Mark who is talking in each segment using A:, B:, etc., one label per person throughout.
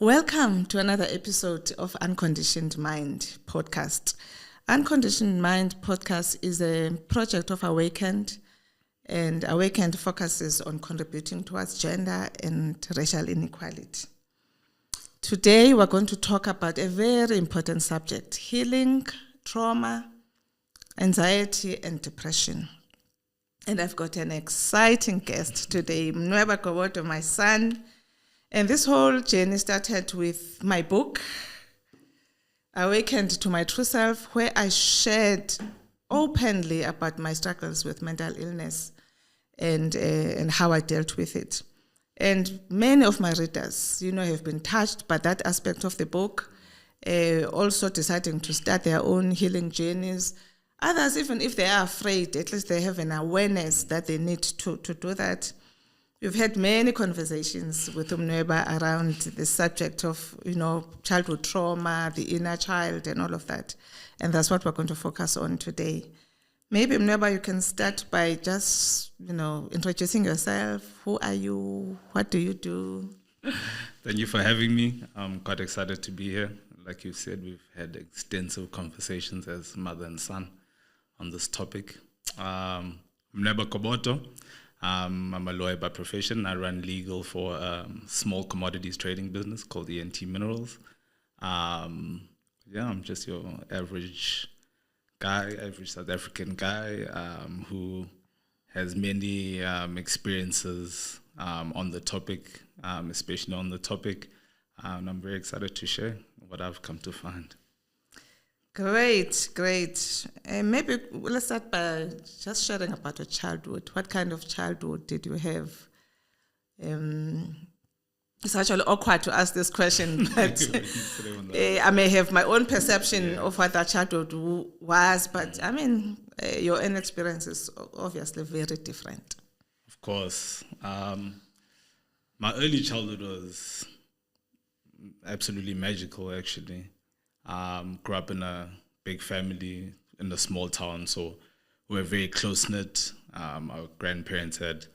A: Welcome to another episode of Unconditioned Mind podcast. Unconditioned Mind podcast is a project of Awakened, and Awakened focuses on contributing towards gender and racial inequality. Today, we're going to talk about a very important subject: healing, trauma, anxiety, and depression. And I've got an exciting guest today, Mnweba Gobodo, my son. And this whole journey started with my book, Awakened to My True Self, where I shared openly about my struggles with mental illness and how I dealt with it. And many of my readers, have been touched by that aspect of the book, also deciding to start their own healing journeys. Others, even if they are afraid, at least they have an awareness that they need to do that. We've had many conversations with Mnweba around the subject of, childhood trauma, the inner child, and all of that. And that's what we're going to focus on today. Maybe, Mnweba, you can start by just, introducing yourself. Who are you? What do you do?
B: Thank you for having me. I'm quite excited to be here. Like you said, we've had extensive conversations as mother and son on this topic. Mnweba Gobodo. I'm a lawyer by profession. I run legal for a small commodities trading business called ENT Minerals. I'm just your average South African guy who has many experiences on the topic, especially on the topic. And I'm very excited to share what I've come to find.
A: Great. Maybe let's start by just sharing about your childhood. What kind of childhood did you have? It's actually awkward to ask this question, but I may have my own perception of what that childhood was, but your own experience is obviously very different.
B: Of course. My early childhood was absolutely magical, actually. Grew up in a big family in a small town, so we were very close-knit. Our grandparents had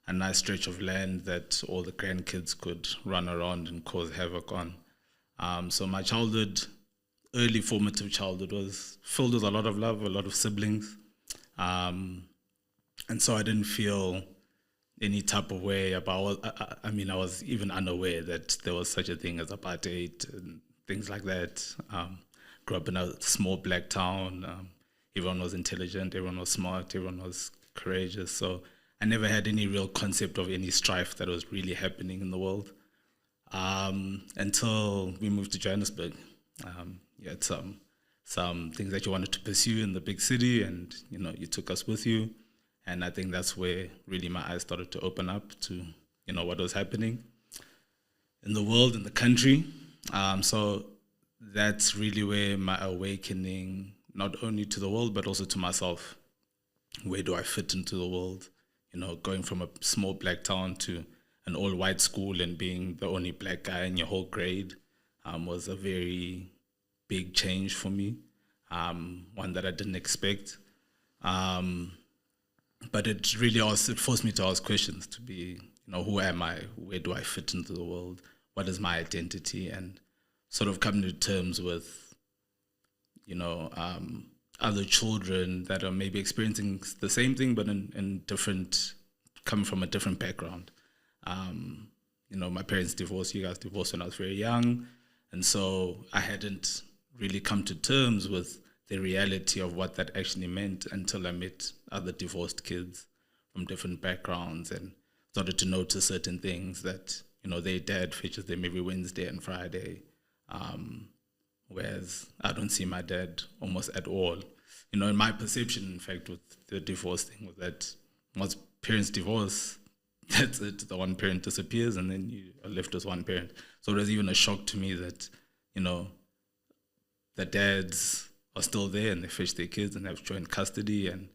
B: a nice stretch of land that all the grandkids could run around and cause havoc on. So my early formative childhood was filled with a lot of love, a lot of siblings. And so I didn't feel any type of way about, I was even unaware that there was such a thing as apartheid and things like that. Grew up in a small black town. Everyone was intelligent, everyone was smart, everyone was courageous. So I never had any real concept of any strife that was really happening in the world until we moved to Johannesburg. You had some things that you wanted to pursue in the big city, and you took us with you. And I think that's where really my eyes started to open up to what was happening in the world, in the country. So that's really where my awakening, not only to the world, but also to myself. Where do I fit into the world? Going from a small black town to an all-white school and being the only black guy in your whole grade was a very big change for me, one that I didn't expect. But it really it forced me to ask questions, to be, who am I? Where do I fit into the world? What is my identity? And sort of coming to terms with, other children that are maybe experiencing the same thing, but in different, coming from a different background. My parents divorced, you guys divorced when I was very young. And so I hadn't really come to terms with the reality of what that actually meant until I met other divorced kids from different backgrounds and started to notice certain things that, their dad features them every Wednesday and Friday, whereas I don't see my dad almost at all. In my perception, in fact, with the divorce thing, was that once parents divorce, that's it. The one parent disappears, and then you are left with one parent. So it was even a shock to me that, the dads are still there and they fetch their kids and have joint custody, and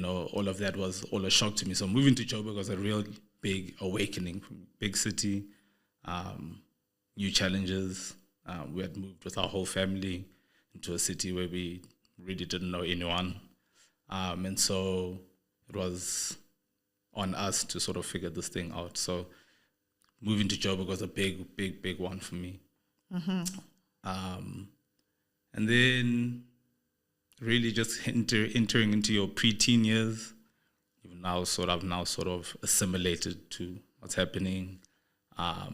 B: all of that was all a shock to me. So moving to Joburg was a real big awakening from big city, new challenges. We had moved with our whole family into a city where we really didn't know anyone. And so it was on us to sort of figure this thing out. So moving to Joburg was a big one for me. And then really just entering into your preteen years, you've now sort of assimilated to what's happening. All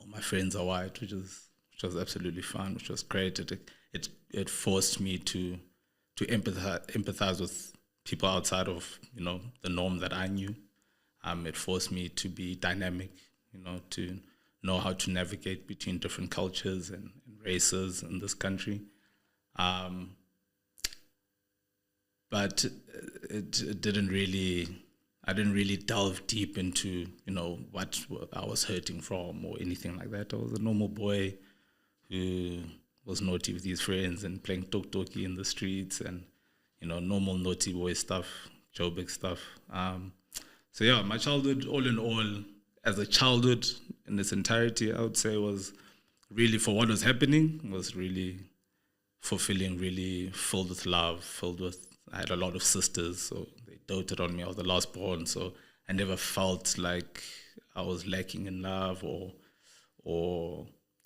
B: my friends are white, which was absolutely fun, which was great. It forced me to empathize with people outside of the norm that I knew. It forced me to be dynamic, to know how to navigate between different cultures and races in this country. But it didn't really. I didn't really delve deep into what I was hurting from or anything like that. I was a normal boy who was naughty with his friends and playing tok-toki in the streets and normal naughty boy stuff, Joburg stuff. So yeah, my childhood, all in all, as a childhood in its entirety, I would say was really, for what was happening, was really fulfilling, really filled with love, I had a lot of sisters, so they doted on me. I was the last born, so I never felt like I was lacking in love or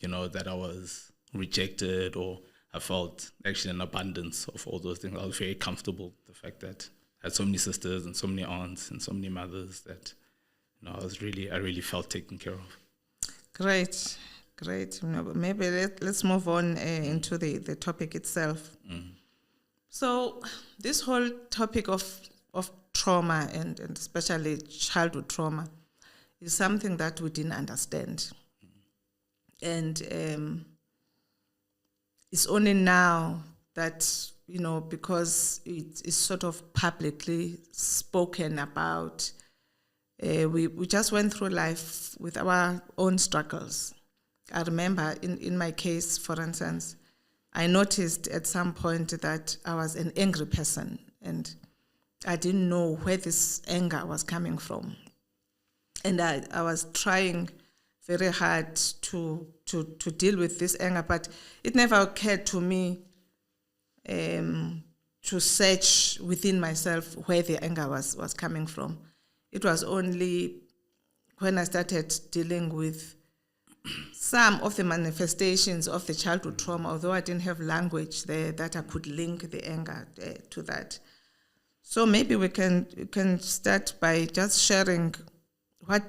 B: that I was rejected, or I felt actually an abundance of all those things. I was very comfortable with the fact that I had so many sisters and so many aunts and so many mothers that I really felt taken care of. Great.
A: Maybe let's move on into the topic itself. So this whole topic of trauma and especially childhood trauma is something that we didn't understand. And it's only now that, because it is sort of publicly spoken about, we just went through life with our own struggles. I remember in my case, for instance, I noticed at some point that I was an angry person and I didn't know where this anger was coming from. And I was trying very hard to deal with this anger, but it never occurred to me to search within myself where the anger was coming from. It was only when I started dealing with some of the manifestations of the childhood trauma, although I didn't have language there, that I could link the anger to that. So maybe we can start by just sharing what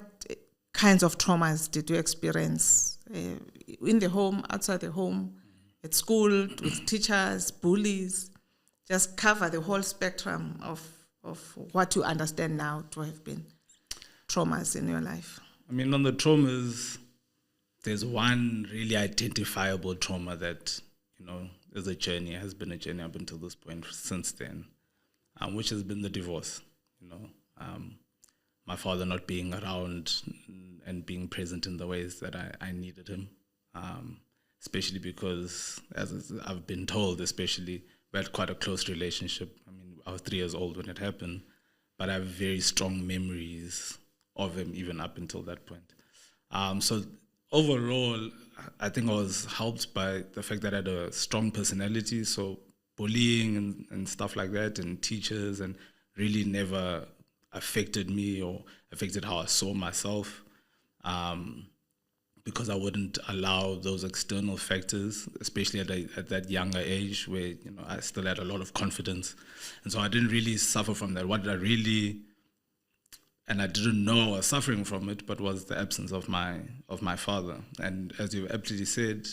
A: kinds of traumas did you experience in the home, outside the home, at school, with teachers, bullies. Just cover the whole spectrum of what you understand now to have been traumas in your life.
B: I mean, on the traumas, there's one really identifiable trauma that, is a journey, has been a journey up until this point since then, which has been the divorce. My father not being around and being present in the ways that I needed him, especially because, as I've been told, especially, we had quite a close relationship. I mean, I was 3 years old when it happened, but I have very strong memories of him even up until that point. So overall, I think I was helped by the fact that I had a strong personality, so bullying and stuff like that, and teachers, and really never affected me or affected how I saw myself, because I wouldn't allow those external factors, especially at that younger age where I still had a lot of confidence, and so I didn't really suffer from that. What I really, and I didn't know I was suffering from it, but was the absence of my father. And as you aptly said,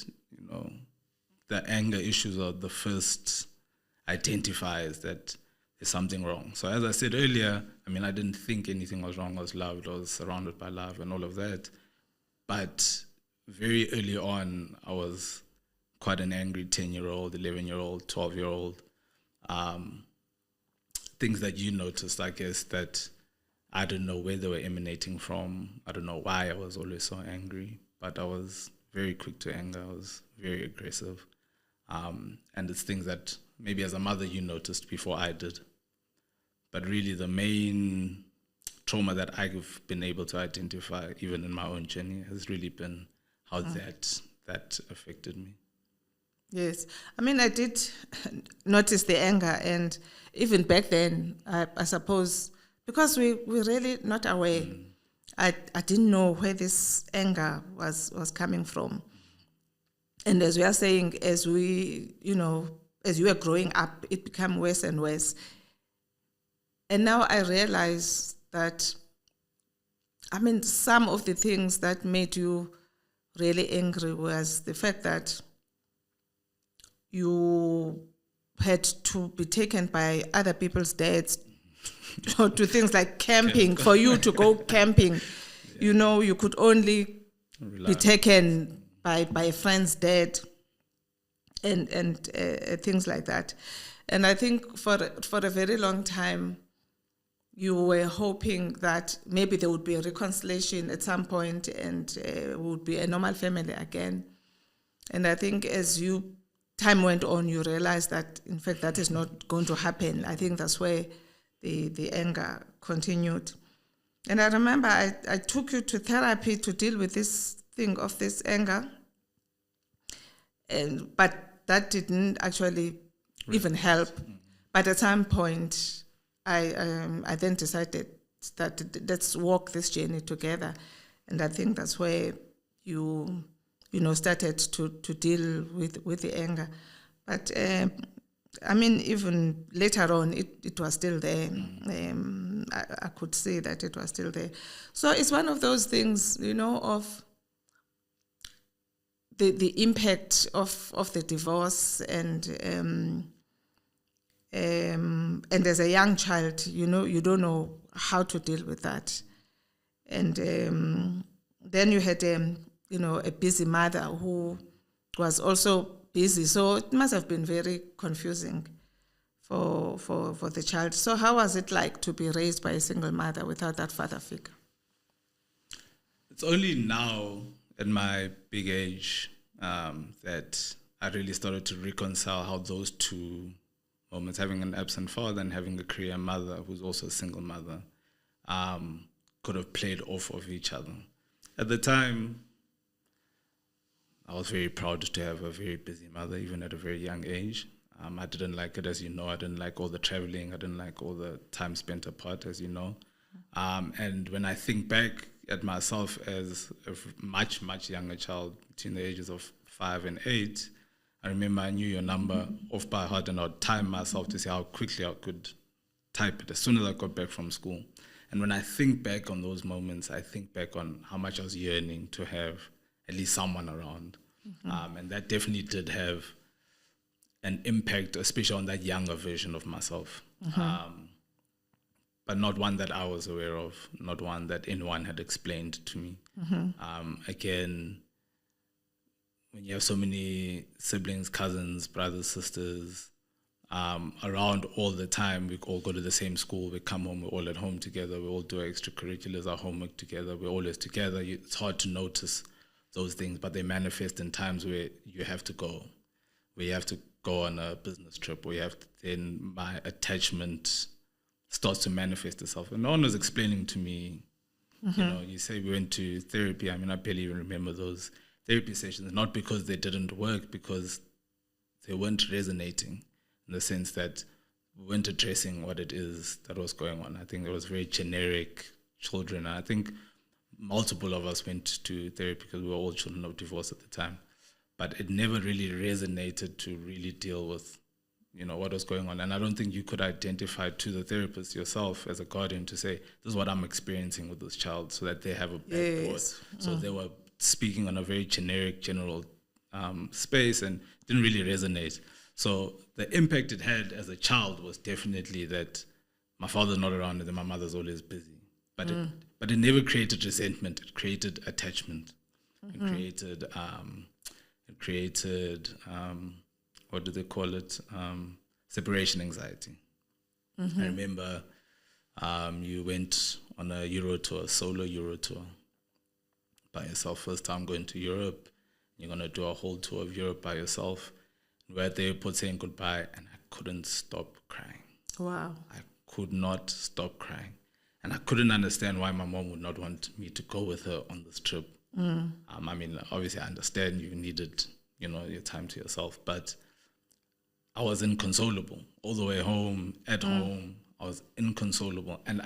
B: the anger issues are the first identifiers that there's something wrong. So as I said earlier, I mean, I didn't think anything was wrong. I was loved. I was surrounded by love and all of that. But very early on, I was quite an angry 10-year-old, 11-year-old, 12-year-old. Things that you noticed, I guess, that I don't know where they were emanating from. I don't know why I was always so angry, but I was very quick to anger. I was very aggressive. And it's things that maybe as a mother you noticed before I did. But really the main trauma that I've been able to identify, even in my own journey, has really been how that affected me.
A: Yes. I mean, I did notice the anger, and even back then, I suppose, because we're really not aware. I didn't know where this anger was coming from. And as we are saying, as we, as you were growing up, it became worse and worse. And now I realize that, some of the things that made you really angry was the fact that you had to be taken by other people's dads to things like camping. For you to go camping, you could only be taken by a friend's dad and things like that. And I think for a very long time, you were hoping that maybe there would be a reconciliation at some point and would be a normal family again. And I think as time went on, you realized that, in fact, that is not going to happen. I think that's where the anger continued. And I remember I took you to therapy to deal with this thing of this anger. But that didn't actually even help. But at some point, I then decided that let's walk this journey together. And I think that's where you started to deal with the anger. But even later on, it was still there. I could see that it was still there. So it's one of those things, of the impact of the divorce and as a young child, you don't know how to deal with that. And then you had a busy mother who was also busy. So it must have been very confusing for the child. So how was it like to be raised by a single mother without that father figure?
B: It's only now at my big age that I really started to reconcile how those two moments, having an absent father and having a career mother who's also a single mother, could have played off of each other. At the time, I was very proud to have a very busy mother, even at a very young age. I didn't like it, as you know. I didn't like all the traveling. I didn't like all the time spent apart, as you know. And when I think back at myself as a much, much younger child, between the ages of 5 and 8, I remember I knew your number off by heart, and I'd time myself to see how quickly I could type it as soon as I got back from school. And when I think back on those moments, I think back on how much I was yearning to have at least someone around. And that definitely did have an impact, especially on that younger version of myself. But not one that I was aware of, not one that anyone had explained to me. Again, when you have so many siblings, cousins, brothers, sisters, around all the time, we all go to the same school, we come home, we're all at home together, we all do our extracurriculars, our homework together, we're always together. It's hard to notice those things, but they manifest in times where you have to go, where you have to go on a business trip, where you have to, then my attachment starts to manifest itself. And no one was explaining to me, you say we went to therapy. I barely even remember those therapy sessions, not because they didn't work, because they weren't resonating in the sense that we weren't addressing what it is that was going on. I think it was very generic children. I think multiple of us went to therapy because we were all children of divorce at the time, but it never really resonated to really deal with what was going on. And I don't think you could identify to the therapist yourself as a guardian to say, this is what I'm experiencing with this child, so that they have a backboard. So they were speaking on a very generic, general space, and didn't really resonate. So the impact it had as a child was definitely that my father's not around and then my mother's always busy. But it never created resentment. It created attachment. It created what do they call it? Separation anxiety. I remember you went on a Euro tour, solo Euro tour, by yourself. First time going to Europe. You're going to do a whole tour of Europe by yourself. We're at the airport saying goodbye, and I couldn't stop crying.
A: Wow.
B: I could not stop crying. And I couldn't understand why my mom would not want me to go with her on this trip. Obviously I understand you needed, your time to yourself, but I was inconsolable all the way home, at home. I was inconsolable. And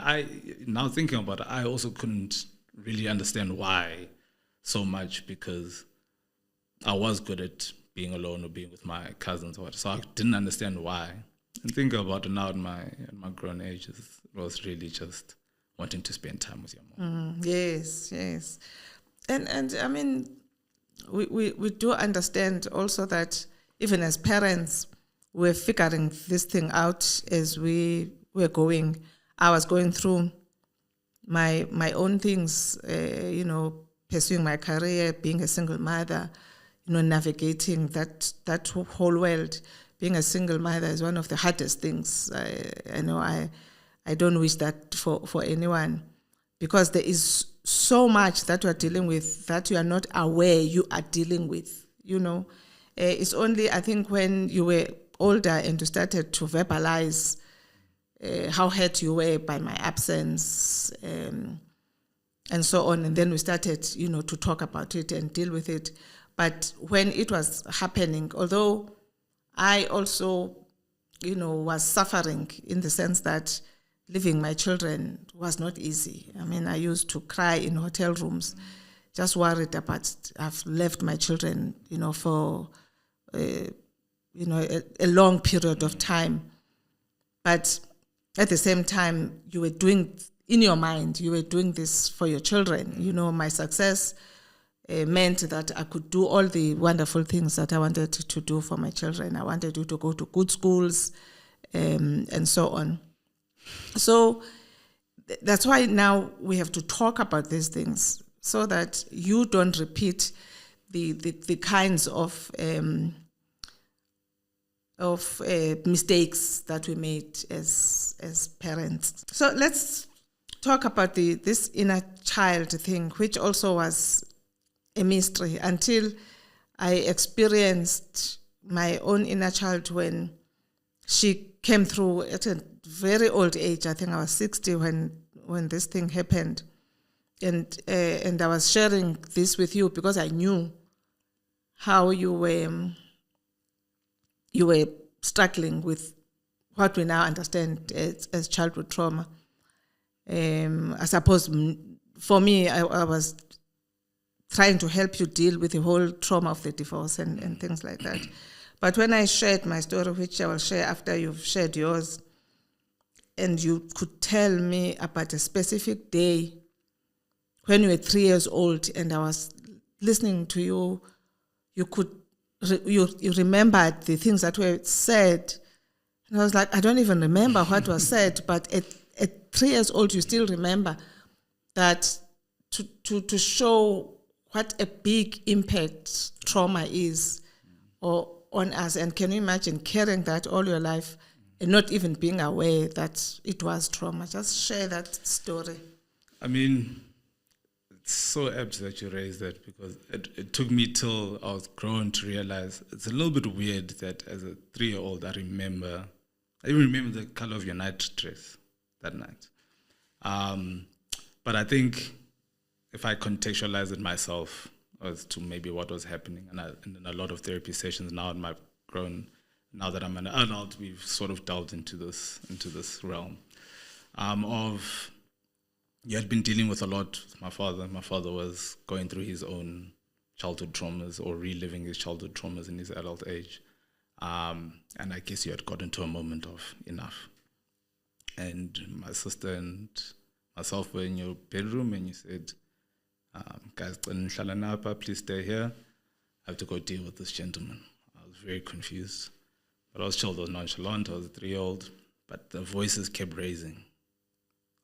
B: now thinking about it, I also couldn't really understand why so much, because I was good at being alone or being with my cousins or what. So I didn't understand why. And thinking about it now at my grown age, it was really just wanting to spend time with your mom.
A: Yes, yes. And I mean, we do understand also that even as parents, we're figuring this thing out as we were going. I was going through my own things, pursuing my career, being a single mother, navigating that whole world. Being a single mother is one of the hardest things. I don't wish that for anyone, because there is so much that you are dealing with that you are not aware you are dealing with. It's only, I think, when you were older and you started to verbalize how hurt you were by my absence, and so on. And then we started, to talk about it and deal with it. But when it was happening, although I also, was suffering in the sense that leaving my children was not easy. I mean, I used to cry in hotel rooms, just worried about I've left my children, for, a long period of time. But at the same time, you were doing, in your mind, you were doing this for your children. My success meant that I could do all the wonderful things that I wanted to do for my children. I wanted you to go to good schools, and so on. So that's why now we have to talk about these things so that you don't repeat the kinds of mistakes that we made as parents. So let's talk about this inner child thing, which also was a mystery until I experienced my own inner child when she came through at a very old age. I think I was 60 when this thing happened, and I was sharing this with you because I knew how you were struggling with what we now understand as childhood trauma. I suppose for me, I was trying to help you deal with the whole trauma of the divorce and things like that. But when I shared my story, which I will share after you've shared yours, and you could tell me about a specific day when you were 3 years old, and I was listening to you, you remembered the things that were said. And I was like, I don't even remember what was said, but at 3 years old, you still remember that to show what a big impact trauma is on us. And can you imagine carrying that all your life and not even being aware that it was trauma? Just share that story.
B: I mean, it's so apt that you raised that, because it took me till I was grown to realize it's a little bit weird that as a 3-year-old, I even remember the color of your night dress that night. But I think if I contextualize it myself as to maybe what was happening, and in a lot of therapy sessions now now that I'm an adult, we've sort of delved into this realm of, you had been dealing with a lot with my father. My father was going through his own childhood traumas or reliving his childhood traumas in his adult age. And I guess you had gotten to a moment of enough. And my sister and myself were in your bedroom, and you said, guys, please stay here. I have to go deal with this gentleman. I was very confused. But I was chilled, I was nonchalant, I was a 3-year-old, but the voices kept raising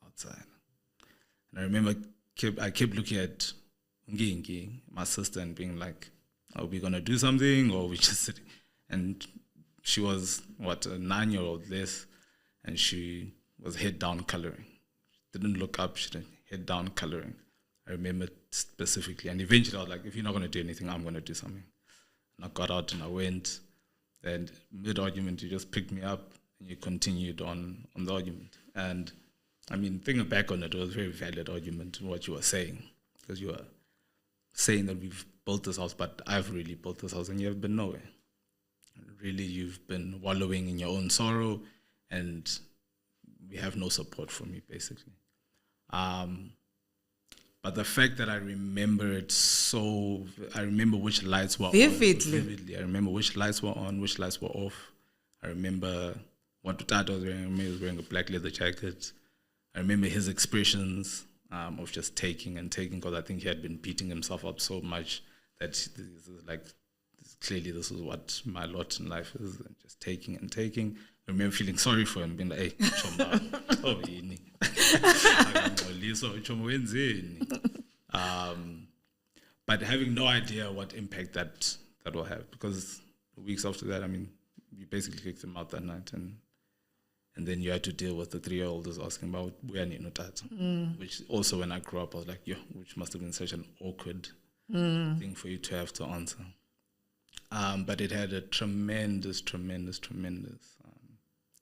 B: outside. And I remember I kept looking at Ngingi, my sister, and being like, are we going to do something, or are we just sitting? And she was, a 9-year-old less, and she was head down coloring. She didn't look up, she didn't, head down coloring. I remember specifically. And eventually I was like, if you're not going to do anything, I'm going to do something. And I got out and I went. And mid-argument, you just picked me up and you continued on the argument. And I mean, thinking back on it, it was a very valid argument in what you were saying. Because you were saying that we've built this house, but I've really built this house and you have been nowhere. Really, you've been wallowing in your own sorrow and we have no support from you, basically. But the fact that I remember it I remember which lights were
A: Vividly.
B: on. Vividly. I remember which lights were on, which lights were off. I remember what Tata was wearing. I remember he was wearing a black leather jacket. I remember his expressions of just taking and taking, because I think he had been beating himself up so much that this is like, clearly this is what my lot in life is, just taking and taking. I remember feeling sorry for him, being like, hey, Choma, oh, yini. But having no idea what impact that will have, because weeks after that, I mean, you basically kicked him out that night, and then you had to deal with the 3-year-old who's asking about where you know that, which also when I grew up, I was like, which must have been such an awkward thing for you to have to answer. But it had a tremendous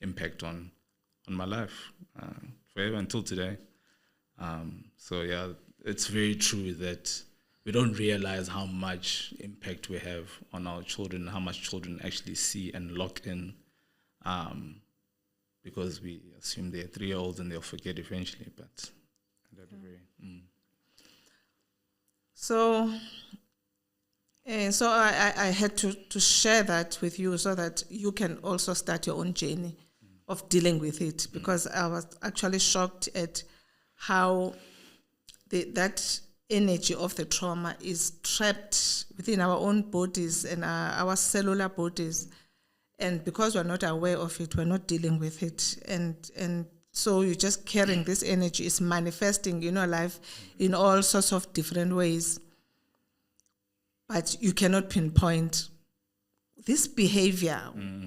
B: impact on my life forever until today. So yeah, it's very true that we don't realize how much impact we have on our children, how much children actually see and lock in, because we assume they're 3-year-olds and they'll forget eventually. But
A: So I had to share that with you so that you can also start your own journey of dealing with it, because I was actually shocked at how that energy of the trauma is trapped within our own bodies and our cellular bodies. And because we're not aware of it, we're not dealing with it. And so you're just carrying this energy. It's manifesting, life in all sorts of different ways. But you cannot pinpoint this behavior.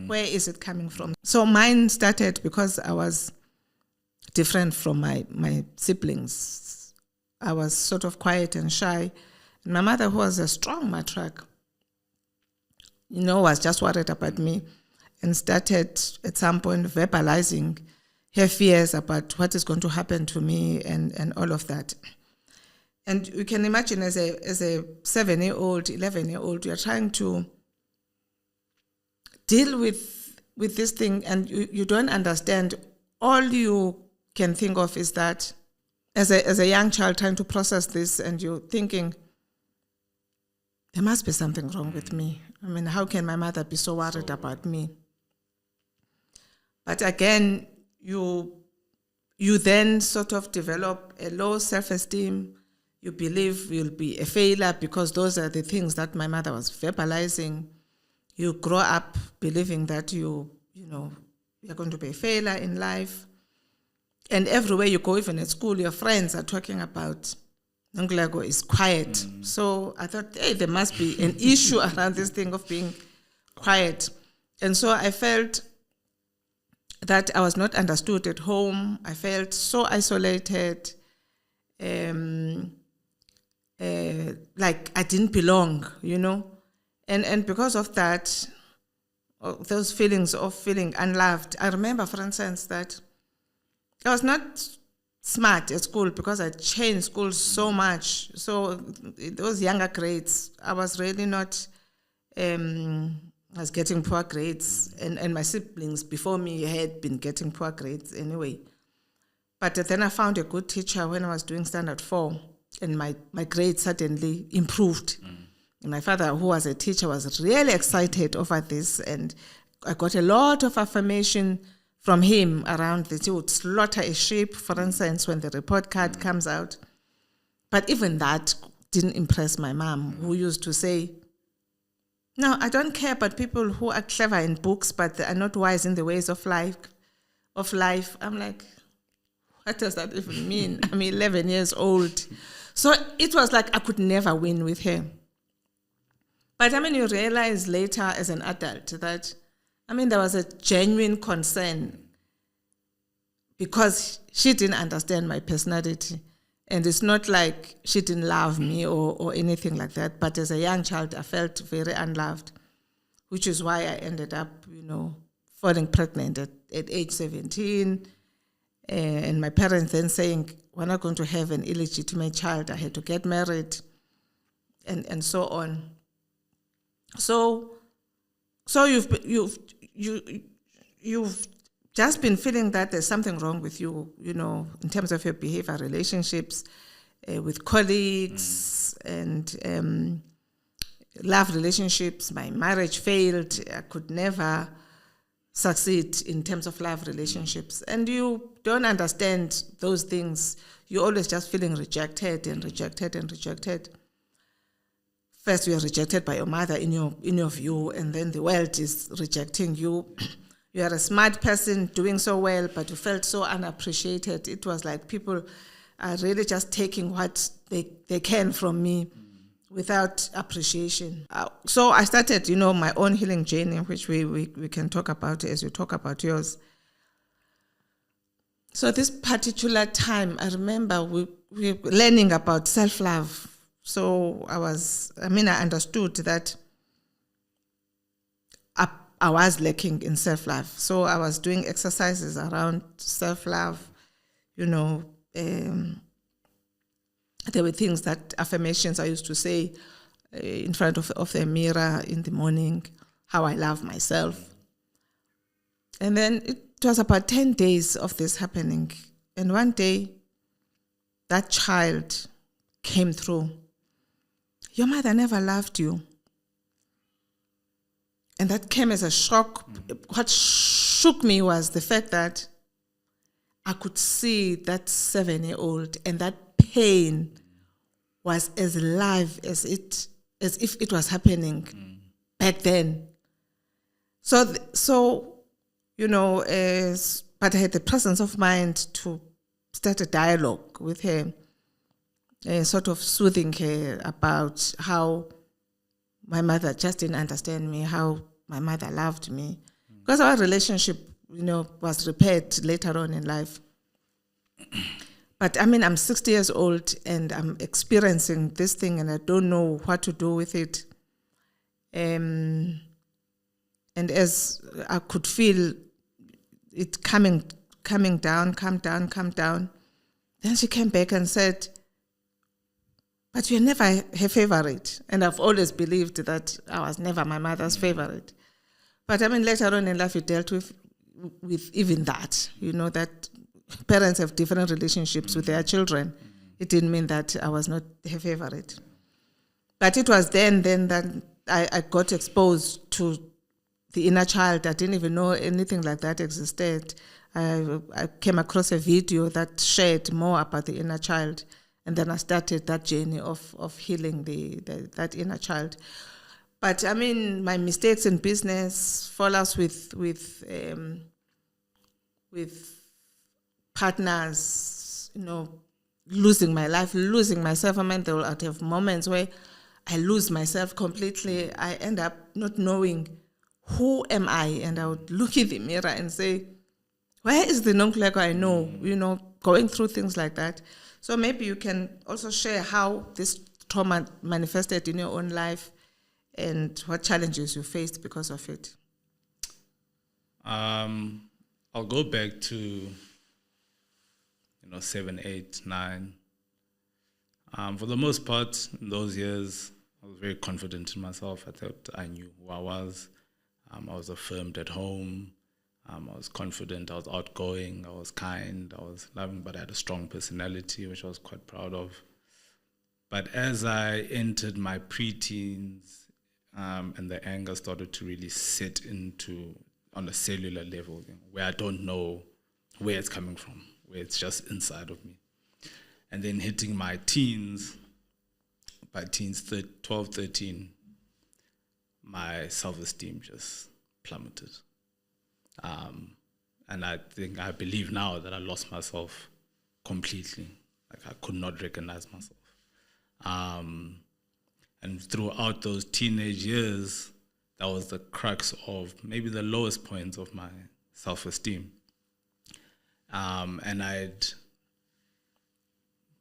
A: Where is it coming from? So mine started because I was different from my siblings. I was sort of quiet and shy. And my mother, who was a strong matriarch, was just worried about me, and started at some point verbalizing her fears about what is going to happen to me and all of that. And you can imagine as a 7-year-old, 11-year-old, you're trying to deal with this thing, and you don't understand. All you can think of is that as a young child trying to process this, and you're thinking, there must be something wrong with me. I mean, how can my mother be so worried about me? But again, you then sort of develop a low self-esteem. You believe you'll be a failure because those are the things that my mother was verbalizing. You grow up believing that you're going to be a failure in life. And everywhere you go, even at school, your friends are talking about Nonglago is quiet. So I thought, hey, there must be an issue around this thing of being quiet. And so I felt that I was not understood at home. I felt so isolated, like I didn't belong, And because of that, those feelings of feeling unloved, I remember, for instance, that I was not smart at school because I changed schools so much. So those younger grades, I was really not, I was getting poor grades. And my siblings before me had been getting poor grades anyway. But then I found a good teacher when I was doing standard 4, and my grades suddenly improved. And my father, who was a teacher, was really excited over this, and I got a lot of affirmation from him around this. He would slaughter a sheep, for instance, when the report card comes out. But even that didn't impress my mom, who used to say, no, I don't care about people who are clever in books, but they are not wise in the ways of life. I'm like, what does that even mean? I'm 11 years old. So it was like I could never win with her. But you realize later as an adult that, there was a genuine concern because she didn't understand my personality. And it's not like she didn't love me or anything like that. But as a young child, I felt very unloved, which is why I ended up, falling pregnant at age 17. And my parents then saying, we're not going to have an illegitimate child. I had to get married and so on. So you've just been feeling that there's something wrong with you, in terms of your behavior, relationships, with colleagues and love relationships. My marriage failed. I could never succeed in terms of love relationships. And you don't understand those things. You're always just feeling rejected and rejected and rejected. First, you are rejected by your mother in your view, and then the world is rejecting you. You are a smart person doing so well, but you felt so unappreciated. It was like people are really just taking what they can from me without appreciation. So I started, my own healing journey, which we can talk about as you talk about yours. So this particular time, I remember we were learning about self-love. So I understood that I was lacking in self-love. So I was doing exercises around self-love, there were things affirmations I used to say in front of the mirror in the morning, how I love myself. And then it was about 10 days of this happening. And one day, that child came through. Your mother never loved you. And that came as a shock. What shook me was the fact that I could see that 7-year-old, and that pain was as live as if it was happening back then. So but I had the presence of mind to start a dialogue with her, sort of soothing her about how my mother just didn't understand me, how my mother loved me. Because our relationship, was repaired later on in life. But I'm 60 years old and I'm experiencing this thing and I don't know what to do with it. And as I could feel it coming down, come down, then she came back and said, but you're never her favorite. And I've always believed that I was never my mother's favorite. But later on in life, you dealt with even that, that parents have different relationships with their children. It didn't mean that I was not her favorite. But it was then that I got exposed to the inner child. I didn't even know anything like that existed. I came across a video that shared more about the inner child. And then I started that journey of healing that inner child. But my mistakes in business, fallouts with partners, losing my life, losing myself. I'd have moments where I lose myself completely. I end up not knowing who am I, and I would look in the mirror and say, where is the Nonkululeko I know? Going through things like that. So maybe you can also share how this trauma manifested in your own life and what challenges you faced because of it.
B: I'll go back to 7, 8, 9. For the most part, in those years, I was very confident in myself. I thought I knew who I was. I was affirmed at home. I was confident. I was outgoing. I was kind. I was loving, but I had a strong personality, which I was quite proud of. But as I entered my preteens, and the anger started to really set into on a cellular level, where I don't know where it's coming from, where it's just inside of me. And then hitting my teens, by teens 12, 13, my self-esteem just plummeted. And I believe now that I lost myself completely. Like I could not recognize myself. And throughout those teenage years, that was the crux of maybe the lowest points of my self-esteem. And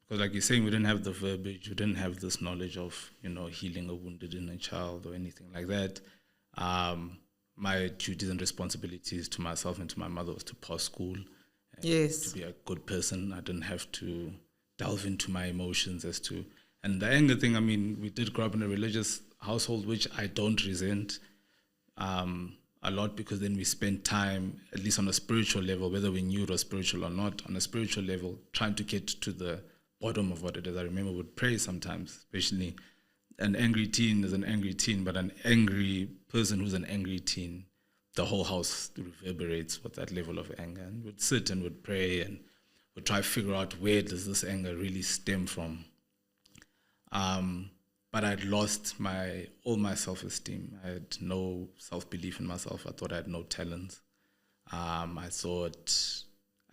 B: because like you're saying, we didn't have the verbiage, we didn't have this knowledge of, healing a wounded inner child or anything like that. My duties and responsibilities to myself and to my mother was to pass school.
A: Yes.
B: To be a good person. I didn't have to delve into my emotions and the anger thing, we did grow up in a religious household, which I don't resent a lot, because then we spent time, at least on a spiritual level, whether we knew it was spiritual or not, on a spiritual level, trying to get to the bottom of what it is. I remember would pray sometimes, especially an angry teen is an angry teen, but an angry person who's an angry teen, the whole house reverberates with that level of anger. And would sit and would pray and would try to figure out where does this anger really stem from. But I'd lost all my self-esteem. I had no self-belief in myself. I thought I had no talent. I thought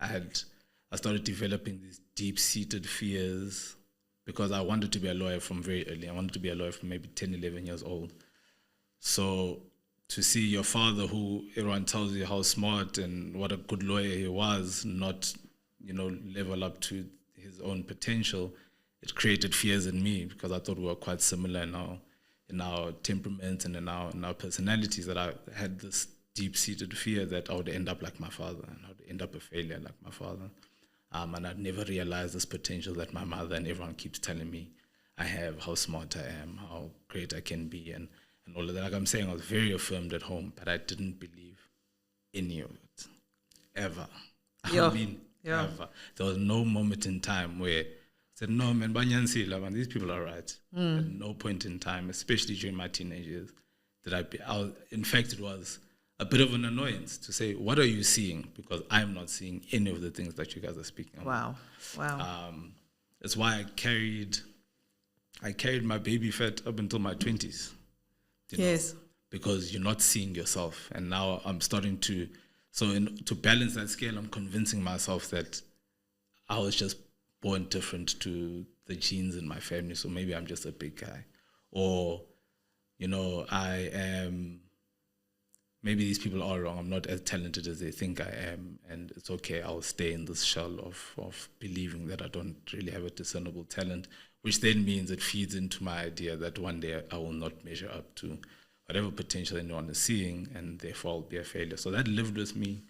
B: I started developing these deep-seated fears because I wanted to be a lawyer from very early. I wanted to be a lawyer from maybe 10, 11 years old. So to see your father, who everyone tells you how smart and what a good lawyer he was, not, level up to his own potential, it created fears in me because I thought we were quite similar in our temperaments and in our personalities, that I had this deep-seated fear that I would end up like my father and I would end up a failure like my father. And I'd never realized this potential that my mother and everyone keeps telling me I have, how smart I am, how great I can be, and all of that. Like I'm saying, I was very affirmed at home, but I didn't believe any of it, ever. Ever. There was no moment in time where I said, no, man, these people are right. At no point in time, especially during my teenage years, in fact, it was a bit of an annoyance to say, what are you seeing? Because I'm not seeing any of the things that you guys are speaking about.
A: Wow.
B: That's why I carried my baby fat up until my 20s.
A: Yes.
B: Because you're not seeing yourself. And now I'm starting to balance that scale, I'm convincing myself that I was just born different to the genes in my family. So maybe I'm just a big guy. Or, I am... Maybe these people are wrong. I'm not as talented as they think I am, and it's okay. I'll stay in this shell of believing that I don't really have a discernible talent, which then means it feeds into my idea that one day I will not measure up to whatever potential anyone is seeing, and therefore I'll be a failure. So that lived with me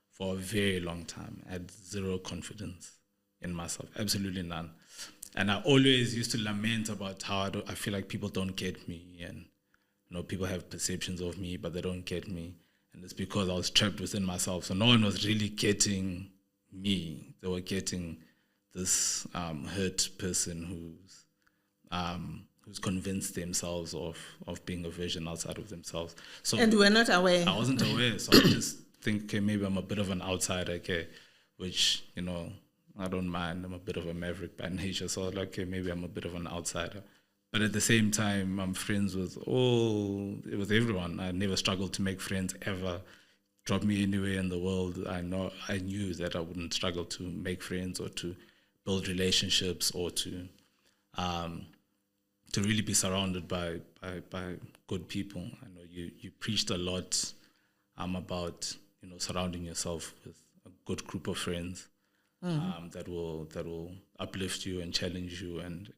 B: for a very long time. I had zero confidence in myself, absolutely none. And I always used to lament about how I feel like people don't get me, and people have perceptions of me, but they don't get me. And it's because I was trapped within myself. So no one was really getting me. They were getting this hurt person who's convinced themselves of being a version outside of themselves. So
A: and we're not aware.
B: I wasn't aware. So I just think, okay, maybe I'm a bit of an outsider, okay, which, I don't mind. I'm a bit of a maverick by nature. So I was like, okay, maybe I'm a bit of an outsider. But at the same time, I'm friends with everyone. I never struggled to make friends ever. Drop me anywhere in the world, I knew that I wouldn't struggle to make friends or to build relationships or to really be surrounded by good people. I know you preached a lot about surrounding yourself with a good group of friends that will uplift you and challenge you and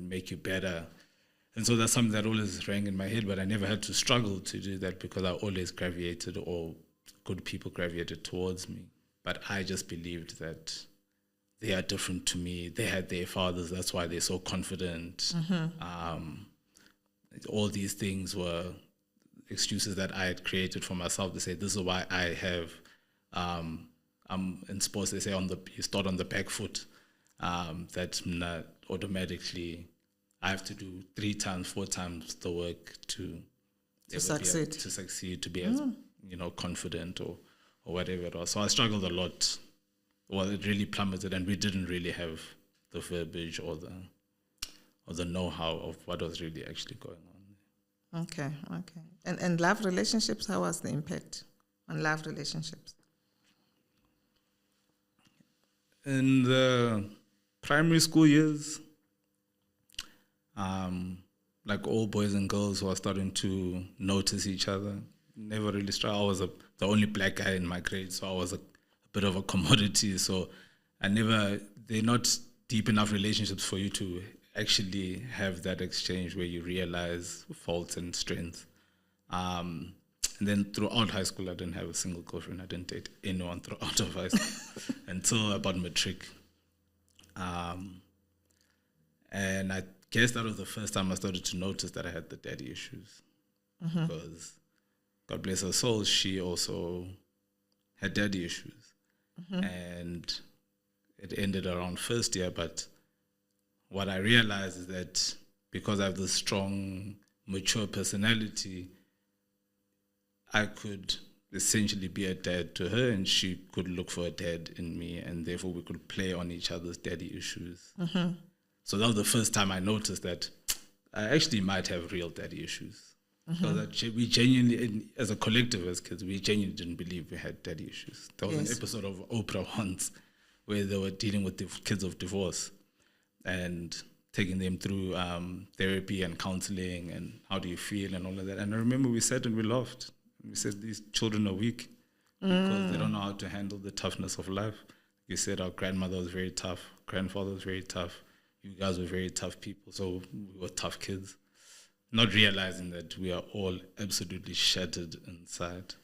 B: make you better. And so that's something that always rang in my head, but I never had to struggle to do that because I always gravitated, or good people gravitated towards me. But I just believed that they are different to me. They had their fathers, that's why they're so confident. All these things were excuses that I had created for myself to say, this is why I have, in sports they say you start on the back foot. That's not automatically, I have to do 3 times, 4 times the work to succeed, to be as confident or whatever it was. So I struggled a lot. Well, it really plummeted, and we didn't really have the verbiage or the know-how of what was really actually going on.
A: Okay. And love relationships, how was the impact on love relationships?
B: In the primary school years, like all boys and girls who are starting to notice each other, never really struggled. I was the only black guy in my grade, so I was a bit of a commodity. So they're not deep enough relationships for you to actually have that exchange where you realize faults and strengths. And then throughout high school, I didn't have a single girlfriend. I didn't date anyone throughout of high school until about matric. And I guess that was the first time I started to notice that I had the daddy issues. Because, God bless her soul, she also had daddy issues. And it ended around first year, but what I realized is that because I have this strong, mature personality, I could essentially be a dad to her, and she could look for a dad in me, and therefore we could play on each other's daddy issues. So that was the first time I noticed that I actually might have real daddy issues. Because we genuinely, as a collective, as kids, we genuinely didn't believe we had daddy issues. There was an episode of Oprah once where they were dealing with the kids of divorce and taking them through therapy and counseling and how do you feel and all of that. And I remember we sat and we laughed. We said, these children are weak because they don't know how to handle the toughness of life. You said our grandmother was very tough, grandfather was very tough. You guys were very tough people, so we were tough kids. Not realizing that we are all absolutely shattered inside.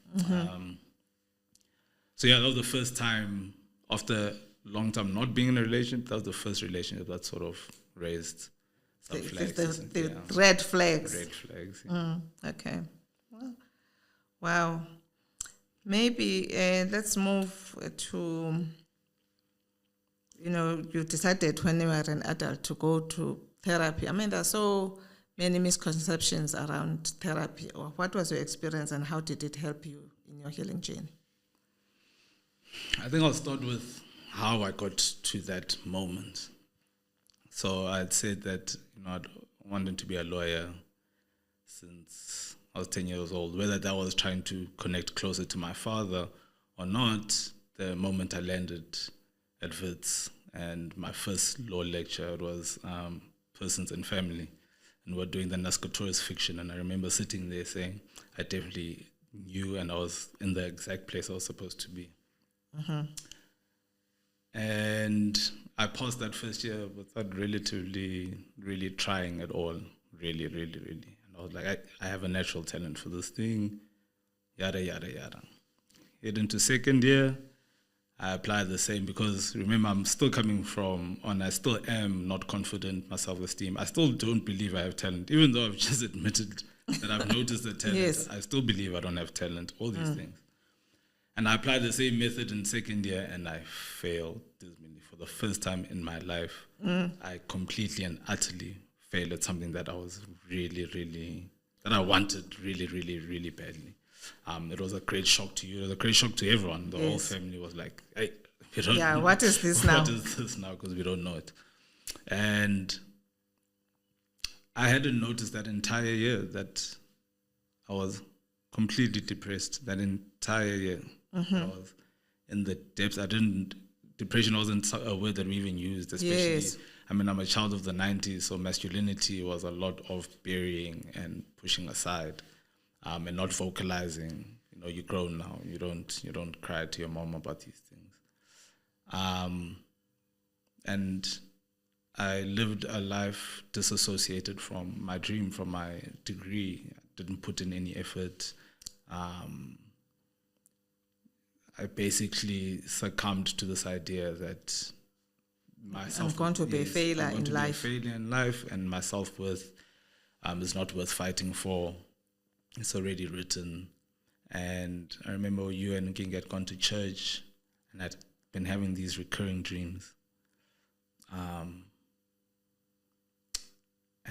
B: So yeah, that was the first time after a long time not being in a relationship, that was the first relationship that sort of raised some flags.
A: The red flags.
B: Red flags. Yeah.
A: Okay. Wow. Maybe let's move to, you decided when you were an adult to go to therapy. I mean, there are so many misconceptions around therapy. Or what was your experience and how did it help you in your healing journey?
B: I think I'll start with how I got to that moment. So I'd said that I'd wanted to be a lawyer since I was 10 years old. Whether that was trying to connect closer to my father or not, the moment I landed at Wits and my first law lecture, it was Persons and Family. And we're doing the Nascatorius fiction. And I remember sitting there saying, I definitely knew and I was in the exact place I was supposed to be. And I passed that first year without relatively, really trying at all. Really, really, really. And I was like, I have a natural talent for this thing. Yada, yada, yada. Head into second year, I applied the same because remember, I'm still coming from, and I still am not confident, my self-esteem. I still don't believe I have talent, even though I've just admitted that I've noticed the talent.
A: Yes.
B: I still believe I don't have talent, all these things. And I applied the same method in second year, and I failed dismally for the first time in my life. I completely and utterly failed at something that I was really, really, that I wanted really, really, really badly. It was a great shock to you. It was a great shock to everyone. The whole family was like, hey, we don't know.
A: What is this now?
B: What is this now? Because we don't know it. And I hadn't noticed that entire year that I was completely depressed. That entire year I was in the depths. Depression wasn't a word that we even used, especially, I mean, I'm a child of the 90s, so masculinity was a lot of burying and pushing aside. And not vocalizing. You're grown now. You don't cry to your mom about these things. And I lived a life disassociated from my dream, from my degree. I didn't put in any effort. I basically succumbed to this idea that
A: I'm going to be a failure in life.
B: And my self-worth is not worth fighting for. It's already written. And I remember you and King had gone to church, and I'd been having these recurring dreams. And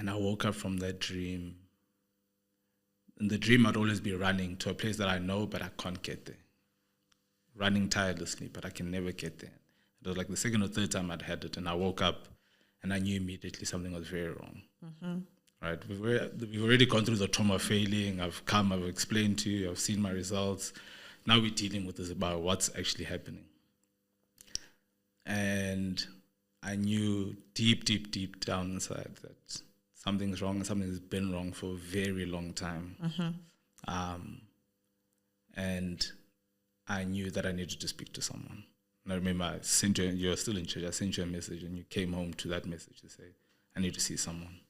B: I woke up from that dream. In the dream, I'd always be running to a place that I know, but I can't get there. Running tirelessly, but I can never get there. It was like the second or third time I'd had it, and I woke up, and I knew immediately something was very wrong. Right, we've already gone through the trauma of failing. I've explained to you, I've seen my results. Now we're dealing with this about what's actually happening. And I knew deep, deep, deep down inside that something's wrong and something's been wrong for a very long time. And I knew that I needed to speak to someone. And I remember I sent you, you're still in church, I sent you a message and you came home to that message to say, I need to see someone.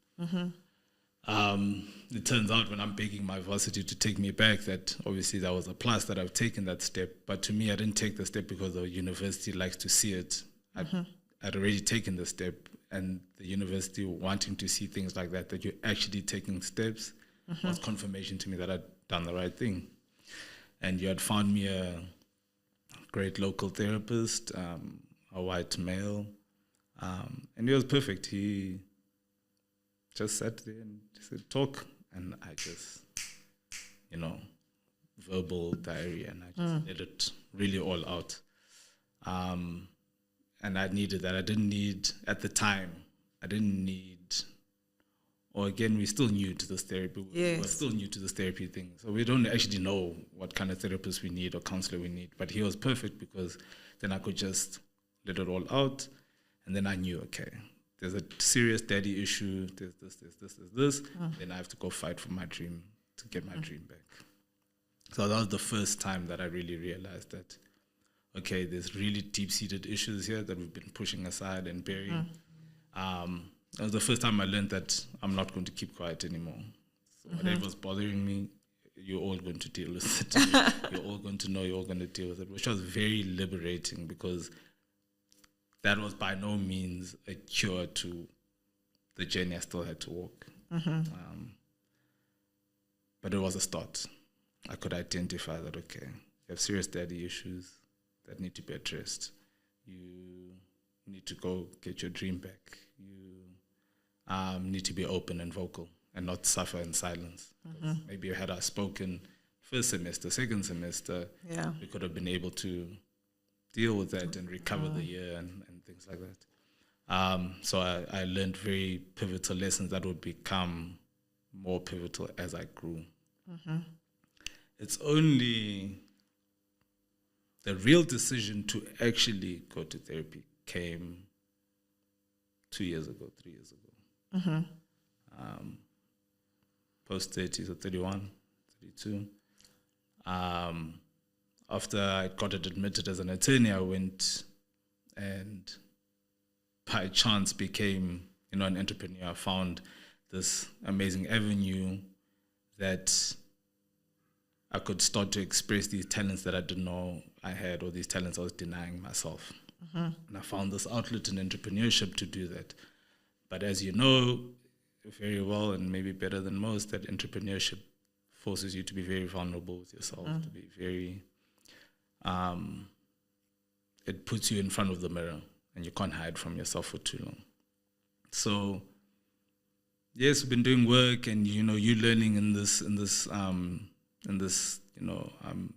B: It turns out when I'm begging my varsity to take me back that obviously that was a plus that I've taken that step. But to me, I didn't take the step because the university likes to see it. I'd already taken the step, and the university wanting to see things like that you're actually taking steps was confirmation to me that I'd done the right thing. And you had found me a great local therapist. a white male. And he was perfect. He just sat there and said, talk. And I just, verbal diarrhea, and I just let it really all out. And I needed that. At the time, or again, we're still new to this therapy.
A: Yes.
B: We're still new to this therapy thing. So we don't actually know what kind of therapist we need or counselor we need. But he was perfect because then I could just let it all out. And then I knew, okay, there's a serious daddy issue. There's this. Then I have to go fight for my dream to get my dream back. So that was the first time that I really realized that, okay, there's really deep-seated issues here that we've been pushing aside and burying. That was the first time I learned that I'm not going to keep quiet anymore. So whatever's bothering me, you're all going to deal with it. You're all going to know, you're all going to deal with it, which was very liberating because that was by no means a cure to the journey I still had to walk. But it was a start. I could identify that, okay, you have serious daddy issues that need to be addressed. You need to go get your dream back. You need to be open and vocal and not suffer in silence. Maybe had I spoken first semester, second semester, we could have been able to deal with that and recover the year and things like that. So I learned very pivotal lessons that would become more pivotal as I grew. It's only the real decision to actually go to therapy came 3 years ago. Post 30, so 31, 32. After I got admitted as an attorney, I went and by chance became, an entrepreneur. I found this amazing avenue that I could start to express these talents that I didn't know I had, or these talents I was denying myself. And I found this outlet in entrepreneurship to do that. But as you know very well, and maybe better than most, that entrepreneurship forces you to be very vulnerable with yourself, to be very, it puts you in front of the mirror and you can't hide from yourself for too long. So, yes, we've been doing work and, you learning in this,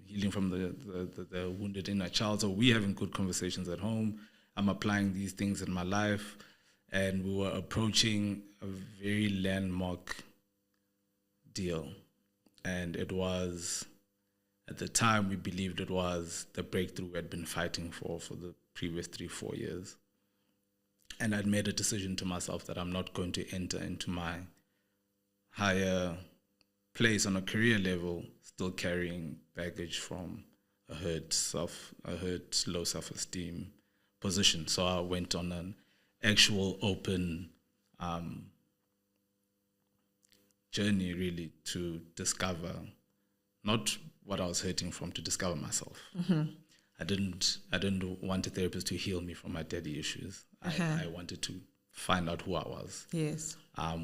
B: healing from the wounded inner child. So we having good conversations at home. I'm applying these things in my life. And we were approaching a very landmark deal. And it was, at the time, we believed it was the breakthrough we had been fighting for the previous 3-4 years. And I'd made a decision to myself that I'm not going to enter into my higher place on a career level still carrying baggage from a hurt, low self-esteem position. So I went on an actual open journey really to discover not what I was hurting from, to discover myself. I didn't want a therapist to heal me from my daddy issues. I wanted to find out who I was.
A: Yes.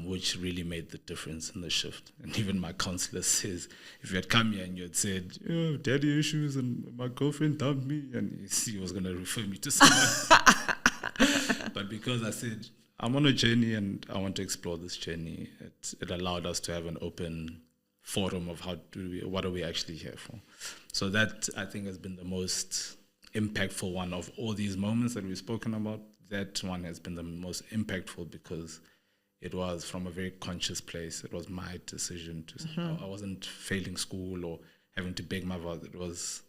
B: Which really made the difference in the shift. And even my counselor says, if you had come here and you had said, daddy issues and my girlfriend dumped me, and he was going to refer me to someone. But because I said, I'm on a journey and I want to explore this journey, it allowed us to have an open forum of what are we actually here for. So that, I think, has been the most impactful one of all these moments that we've spoken about. That one has been the most impactful because it was from a very conscious place. It was my decision I wasn't failing school or having to beg my father. It was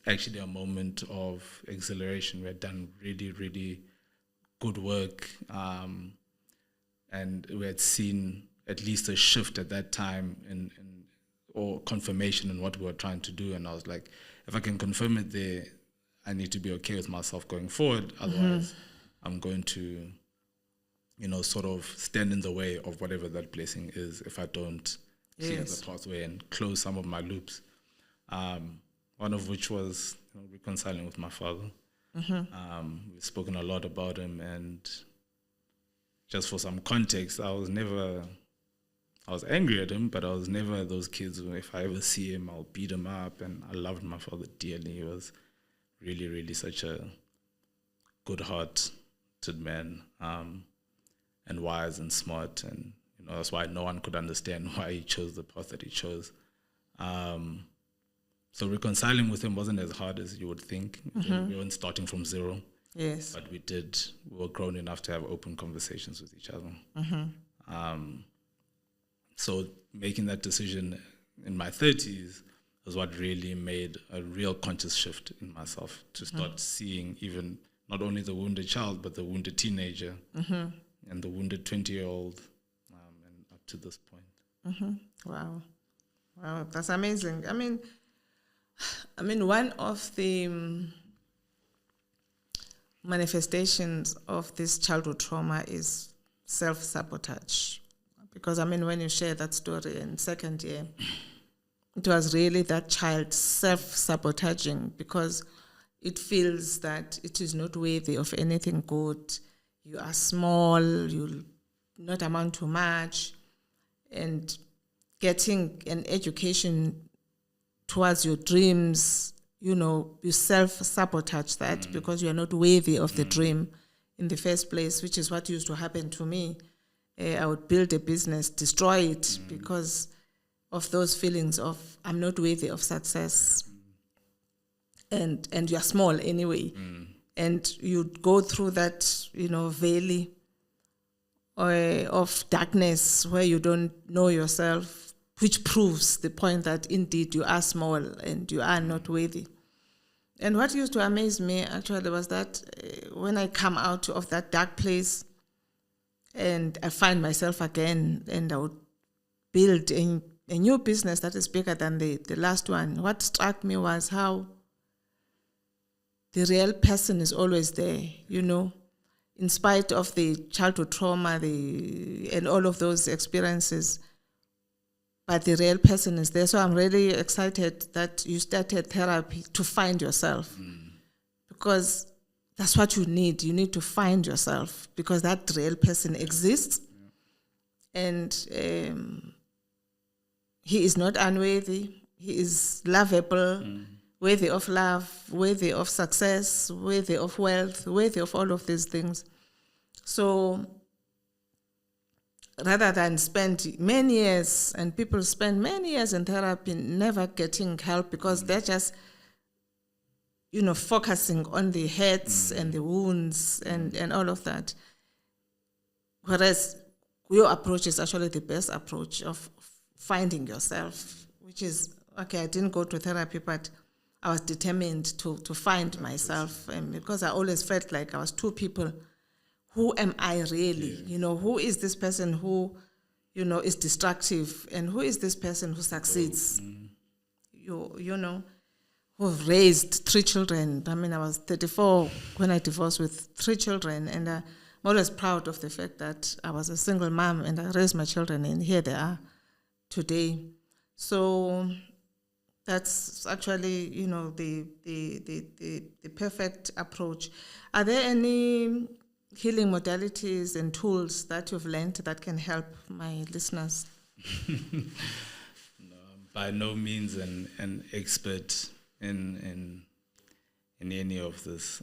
B: actually a moment of exhilaration. We had done really, really good work, and we had seen at least a shift at that time or confirmation in what we were trying to do. And I was like, if I can confirm it there, I need to be okay with myself going forward. Otherwise, I'm going to, sort of stand in the way of whatever that blessing is if I don't clear the pathway and close some of my loops. One of which was reconciling with my father. We've spoken a lot about him, and just for some context, I was angry at him, but I was never those kids who, if I ever see him, I'll beat him up. And I loved my father dearly. He was really, really such a good-hearted man, and wise and smart, and that's why no one could understand why he chose the path that he chose. So reconciling with him wasn't as hard as you would think. We weren't starting from zero.
A: Yes.
B: But we were grown enough to have open conversations with each other. So making that decision in my 30s was what really made a real conscious shift in myself, to start seeing even not only the wounded child, but the wounded teenager and the wounded 20-year-old, and up to this point.
A: Wow, that's amazing. I mean, one of the manifestations of this childhood trauma is self-sabotage. Because, when you share that story in second year, it was really that child self-sabotaging, because it feels that it is not worthy of anything good. You are small, you'll not amount to much, and getting an education towards your dreams, you self-sabotage that because you are not worthy of the dream in the first place, which is what used to happen to me. I would build a business, destroy it because of those feelings of I'm not worthy of success. And you're small anyway. And you'd go through that, valley of darkness where you don't know yourself, which proves the point that indeed you are small and you are not worthy. And what used to amaze me actually was that when I come out of that dark place and I find myself again, and I would build a new business that is bigger than the last one, what struck me was how the real person is always there, in spite of the childhood trauma and all of those experiences. But the real person is there. So I'm really excited that you started therapy to find yourself. Because that's what you need. You need to find yourself because that real person exists. And he is not unworthy. He is lovable, worthy of love, worthy of success, worthy of wealth, worthy of all of these things. So rather than spend many years, and people spend many years in therapy never getting help because they're just, focusing on the hurts and the wounds and all of that. Whereas your approach is actually the best approach of finding yourself, which is, okay, I didn't go to therapy, but I was determined to find myself. And because I always felt like I was two people. Who am I really? Who is this person who, is destructive, and who is this person who succeeds? Who've raised 3 children. I was 34 when I divorced with 3 children, and I'm always proud of the fact that I was a single mom and I raised my children, and here they are today. So that's actually, the perfect approach. Are there any healing modalities and tools that you've learned that can help my listeners?
B: No, by no means an expert in any of this.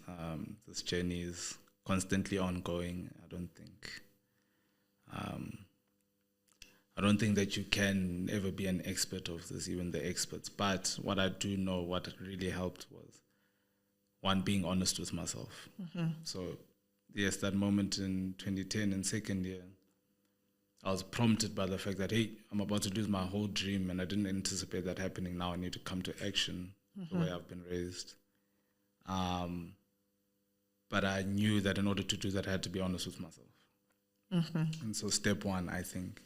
B: This journey is constantly ongoing. I don't think that you can ever be an expert of this, even the experts. But what I do know, what really helped was, one, being honest with myself. So yes, that moment in 2010 in second year, I was prompted by the fact that, hey, I'm about to lose my whole dream, and I didn't anticipate that happening. Now I need to come to action the way I've been raised. But I knew that in order to do that, I had to be honest with myself. And so step one, I think,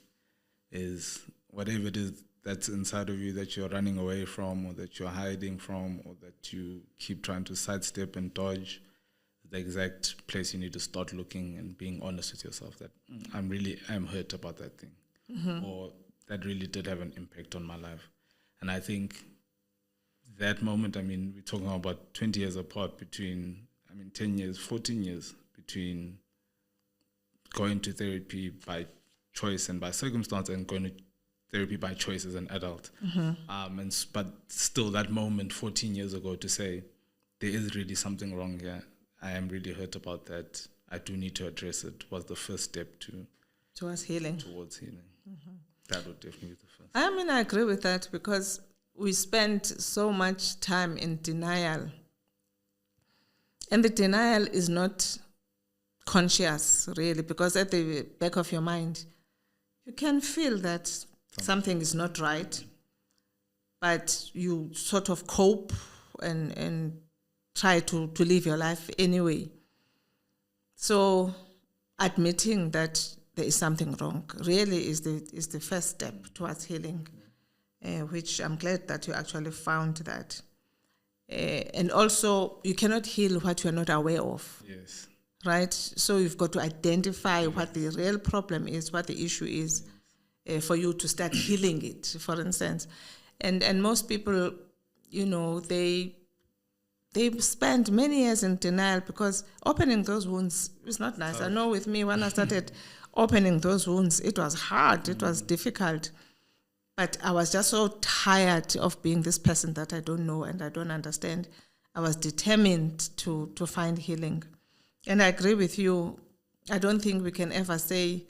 B: is whatever it is that's inside of you that you're running away from, or that you're hiding from, or that you keep trying to sidestep and dodge, the exact place you need to start looking and being honest with yourself that I'm hurt about that thing, or that really did have an impact on my life. And I think that moment, we're talking about 20 years apart between, 10 years, 14 years between going to therapy by choice and by circumstance and going to therapy by choice as an adult. But still that moment 14 years ago to say, there is really something wrong here. I am really hurt about that. I do need to address it. Was the first step
A: towards healing.
B: That would definitely be the first.
A: I mean, I agree with that because we spend so much time in denial. And the denial is not conscious, really, because at the back of your mind, you can feel that something is not right, but you sort of cope and try to live your life anyway. So admitting that there is something wrong really is the first step towards healing, which I'm glad that you actually found that. And also, you cannot heal what you're not aware of.
B: Yes.
A: Right? So you've got to identify what the real problem is, what the issue is, for you to start healing it, for instance. And most people, you know, they spend many years in denial because opening those wounds is not nice. I know with me, when I started opening those wounds, it was hard, it was difficult. But I was just so tired of being this person that I don't know and I don't understand. I was determined to find healing. And I agree with you. I don't think we can ever say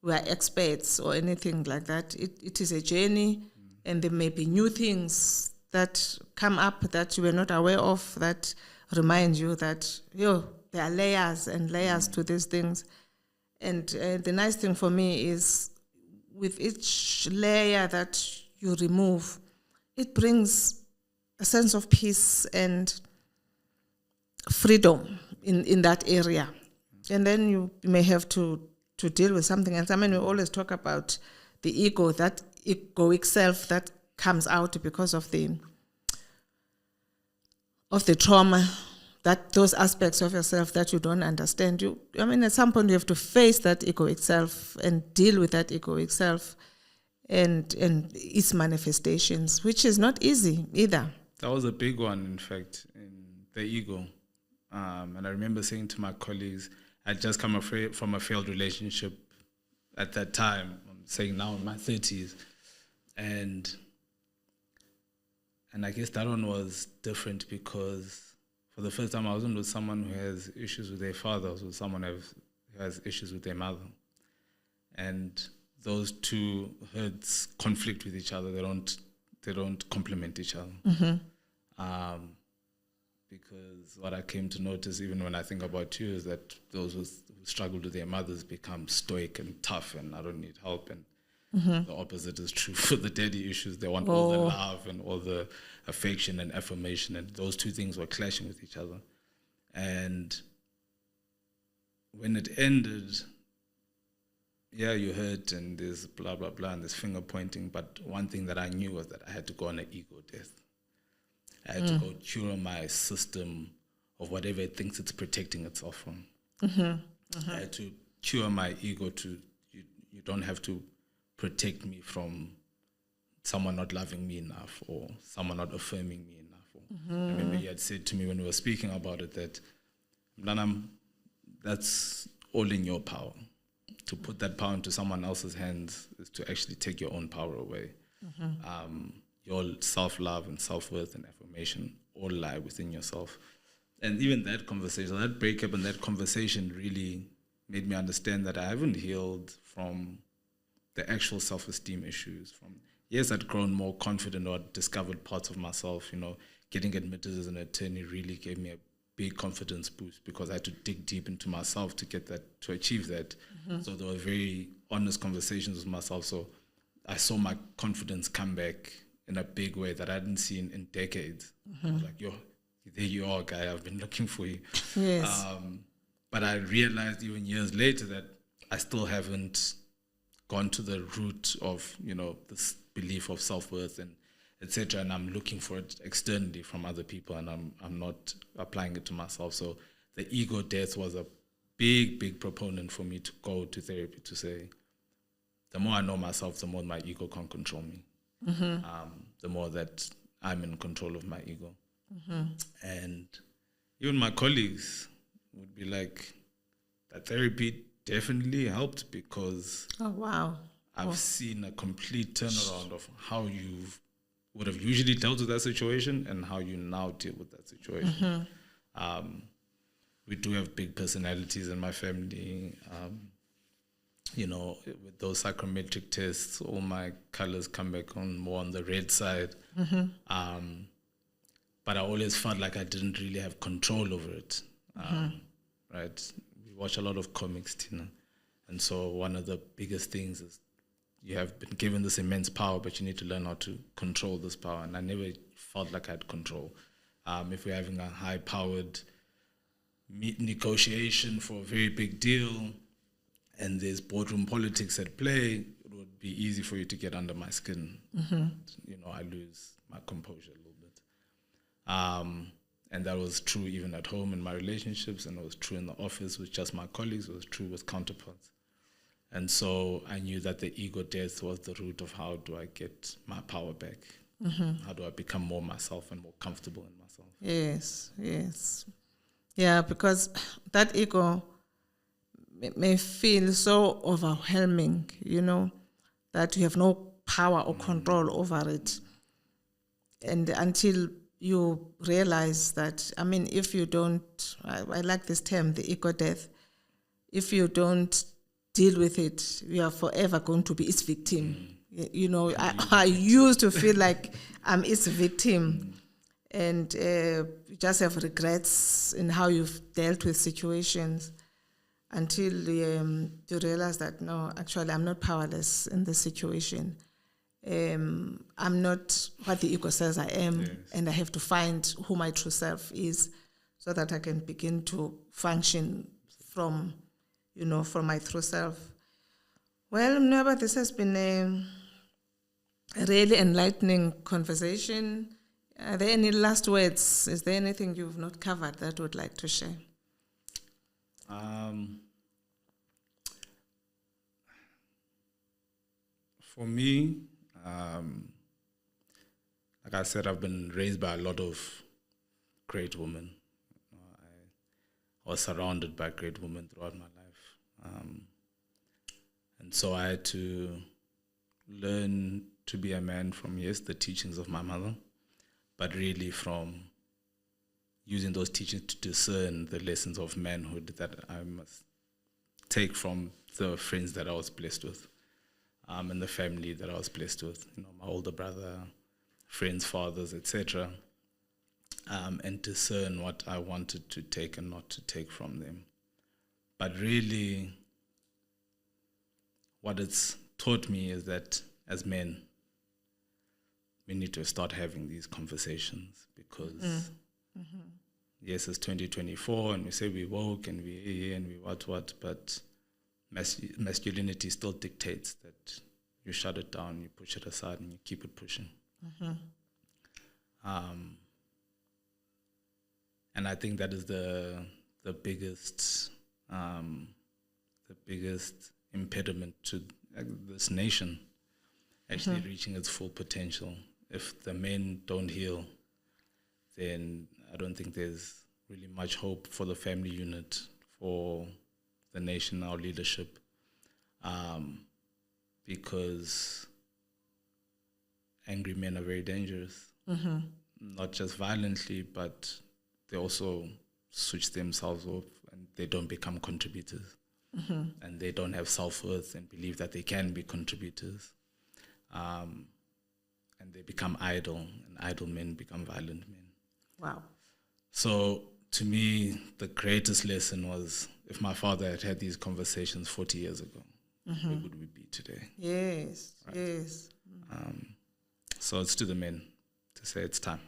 A: we are experts or anything like that. It is a journey, and there may be new things that come up that you were not aware of that remind you that, there are layers and layers to these things. And the nice thing for me is with each layer that you remove, it brings a sense of peace and freedom in that area. And then you may have to deal with something else. I mean, we always talk about the ego, that egoic self that comes out because of the trauma, that those aspects of yourself that you don't understand. At some point you have to face that egoic self and deal with that egoic self and its manifestations, which is not easy either.
B: That was a big one, in fact, in the ego. And I remember saying to my colleagues, I'd just come from a failed relationship at that time. I'm saying now in my 30s. And I guess that one was different because for the first time I wasn't with someone who has issues with their father. I was with someone who has issues with their mother. And those two hurts conflict with each other. They don't complement each other. Mm-hmm. Because what I came to notice, even when I think about you, is that those who struggled with their mothers become stoic and tough, and I don't need help. And the opposite is true for the daddy issues. They want all the love and all the affection and affirmation, and those two things were clashing with each other. And when it ended, you hurt, and there's blah, blah, blah, and there's finger pointing. But one thing that I knew was that I had to go on an ego death. I had to go cure my system of whatever it thinks it's protecting itself from. I had to cure my ego to, you don't have to protect me from someone not loving me enough or someone not affirming me enough. I remember he had said to me when we were speaking about it that, Mlanam, that's all in your power. To put that power into someone else's hands is to actually take your own power away. Your self-love and self-worth and affirmation all lie within yourself. And even that conversation, that breakup and that conversation really made me understand that I haven't healed from the actual self-esteem issues. Yes, I'd grown more confident or discovered parts of myself. Getting admitted as an attorney really gave me a big confidence boost because I had to dig deep into myself to get that, to achieve that. So there were very honest conversations with myself. So I saw my confidence come back in a big way that I hadn't seen in decades. I was like, there you are, guy, I've been looking for you.
A: Yes.
B: But I realized even years later that I still haven't gone to the root of, this belief of self-worth and etc. And I'm looking for it externally from other people, and I'm not applying it to myself. So the ego death was a big, big proponent for me to go to therapy to say, the more I know myself, the more my ego can't control me. The more that I'm in control of my ego. And even my colleagues would be like, that therapy definitely helped because I've seen a complete turnaround of how you would have usually dealt with that situation and how you now deal with that situation. we do have big personalities in my family. You know, with those psychometric tests, all my colors come back on more on the red side. But I always felt like I didn't really have control over it. Right? We watch a lot of comics, Tina. And so one of the biggest things is you have been given this immense power, but you need to learn how to control this power. And I never felt like I had control. If we're having a high-powered negotiation for a very big deal and there's boardroom politics at play, it would be easy for you to get under my skin. You know, I lose my composure a little bit. And that was true even at home in my relationships, and it was true in the office with just my colleagues, it was true with counterparts. And so I knew that the ego death was the root of how do I get my power back? How do I become more myself and more comfortable in myself?
A: Yes, yes. Yeah, because that ego may feel so overwhelming, you know, that you have no power or control over it. And until you realize that, I mean, if you don't, I like this term, the ego death, if you don't deal with it, you are forever going to be its victim. You know, I used to feel like I'm its victim, and you just have regrets in how you've dealt with situations until you realize that, no, actually, I'm not powerless in this situation. I'm not what the ego says I am, and I have to find who my true self is so that I can begin to function from, you know, from my true self. Well, Mnweba, this has been a really enlightening conversation. Are there any last words? Is there anything you've not covered that you would like to share?
B: For me, like I said, I've been raised by a lot of great women. I was surrounded by great women throughout my life. And so I had to learn to be a man from, yes, the teachings of my mother, but really from using those teachings to discern the lessons of manhood that I must take from the friends that I was blessed with, and the family that I was blessed with, you know, my older brother, friends, fathers, etc., and discern what I wanted to take and not to take from them. But really, what it's taught me is that as men, we need to start having these conversations because, yes, it's 2024 and we say we woke and we here and we what, but masculinity still dictates that you shut it down, you push it aside, and you keep it pushing. And I think that is the biggest impediment to this nation actually reaching its full potential. If the men don't heal, then I don't think there's really much hope for the family unit, for the nation, our leadership, because angry men are very dangerous. Not just violently, but they also switch themselves off and they don't become contributors. And they don't have self-worth and believe that they can be contributors. And they become idle, and idle men become violent men.
A: Wow.
B: So to me, the greatest lesson was if my father had had these conversations 40 years ago, where would we be today?
A: Yes, right. Yes.
B: So it's to the men to say it's time.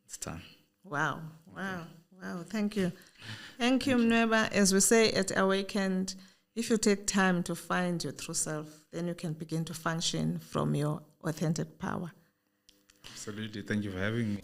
B: It's time.
A: Wow, wow, wow. Thank you. Thank you, Mnweba. As we say at Awakened, if you take time to find your true self, then you can begin to function from your authentic power.
B: Absolutely. Thank you for having me.